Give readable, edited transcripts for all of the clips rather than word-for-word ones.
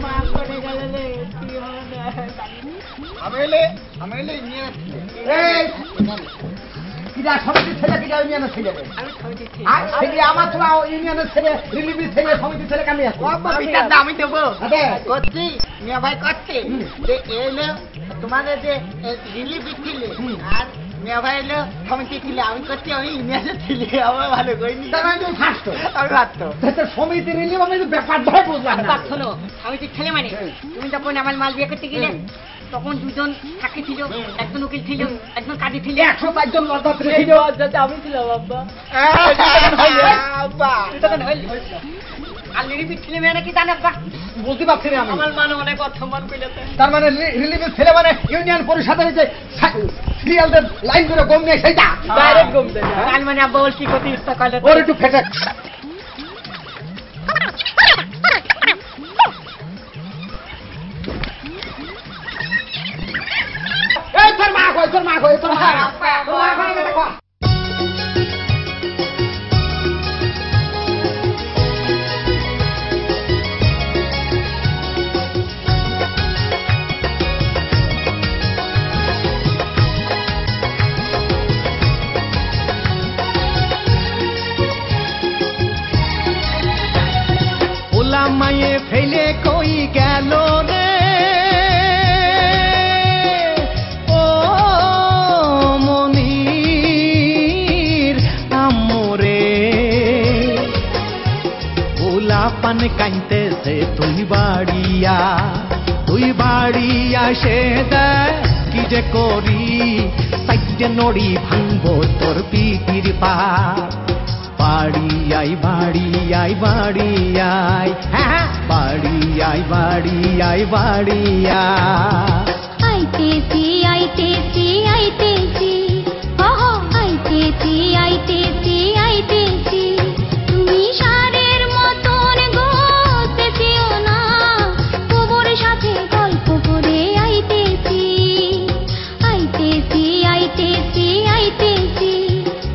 মা পড়ে গেল রে, কি হবে? আমি নিয়ে কিরা সমিতির ছেলে কিরা ইউনিয়নের ছেলে আমি সমিতির ছেলে। আর ছেলে আমার তো ইউনিয়নের ছেলে রিলিফের ছেলে সমিতির ছেলে কামি আছে আমি দেবো করছি মিয়া ভাই করছি যে এলো তোমাদের যে রিলিফ ছিলে আর মিয়া ভাই এলো সমিতি ছিলে, আমি করছি আমি ইউনিয়নের ছিলে। আমার ভালো করিনি, তার মানে তুমি ফার্স্ট আমি পারতো। সমিতি রিলিফ আমি তো ব্যাপারটাই বুঝলাম না। শোনো, সমিতির ছেলে মানে তুমি যখন আমার মাল বিয়ে করতে গেলে তখন দুজন সাক্ষী ছিল, একজন উকিল ছিল, একজন কাজী ছিল, 105 জন লজ্জাত্রী ছিল। আমি ছিলাম আব্বা। আর রিলিফের ছেলে মেয়েরা কি জানে আব্বা? বুঝতে পারছি না আমি। আমার মানে অনেক অসম্মান করেছে। তার মানে রিলিফের ছেলে মানে ইউনিয়ন পরিষদের যে সিরিয়ালদের লাইন করে গম নিয়ে সেইটা ডাইরেক্ট গম দেয়। তার মানে আব্বা বল কি করতে ইচ্ছা করলে ওর একটু ফেটে এই তোর মা কই তোর মা কই তোর মা কই দেখো মায়ে ফেলে কই গেল রে ও মনির আমরে ওলা পান কাইতেছে তুই বাড়িয়া সে দে কি যে করি সাইডে নড়ি ভাঙবো তোর পিটির পা বাড়ি আই হ্যাঁ বাড়ি আই আইতেছি আইতেছি আইতেছি ওহো আইতেছি তুমি সারের মতন গোতেছিও না, খবর সাথে গল্প করে আইতেছি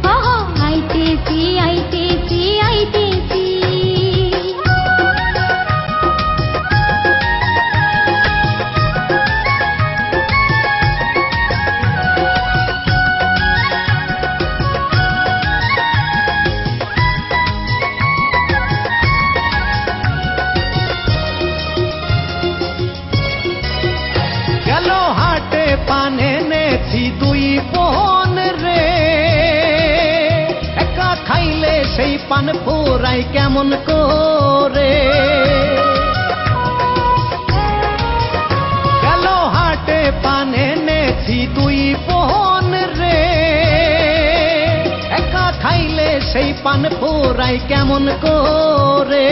ওহো আইতেছি পানে নেছি দুই বোন রে, একা খাইলে সেই পান পোড়াই কেমন করে। গেল হাটে পানে নেছি দুই বোন রে, একা খাইলে সেই পান পোড়াই কেমন করে।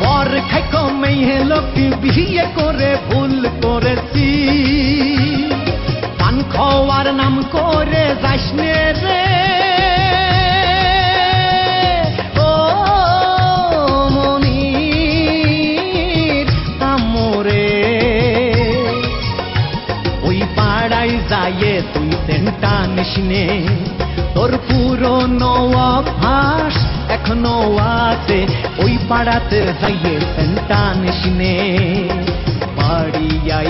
পর খাই কমেই লোক বিয়ে করে ভুল করেছি, পান খাওয়ার নাম করে যাস নে রে ও মনির আমরে। ওই পাড়ায় যাইয়ে তুই সেন্টা নিসনে, তোর পুরনো অভ্যাস এখনো আছে, ওই পাড়াতে যাইয়ে সেন্টা নিসনে। বাড়ি আই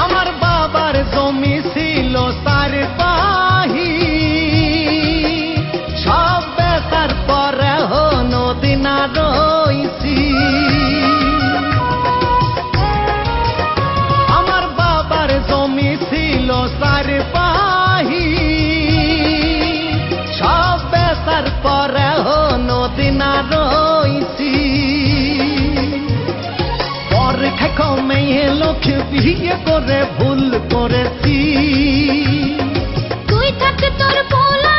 আমার বাবার জমি ছিল তার পাহি, সব বেচার পরে নদী না রইছি। আমার বাবার জমি ছিল তার পাহি, সব বেচার পরে নদী না রইছি। পর খাইকো মেয়ে লোক বিয়ে করে ভুল করেছি। তুই থাক তোর পোলা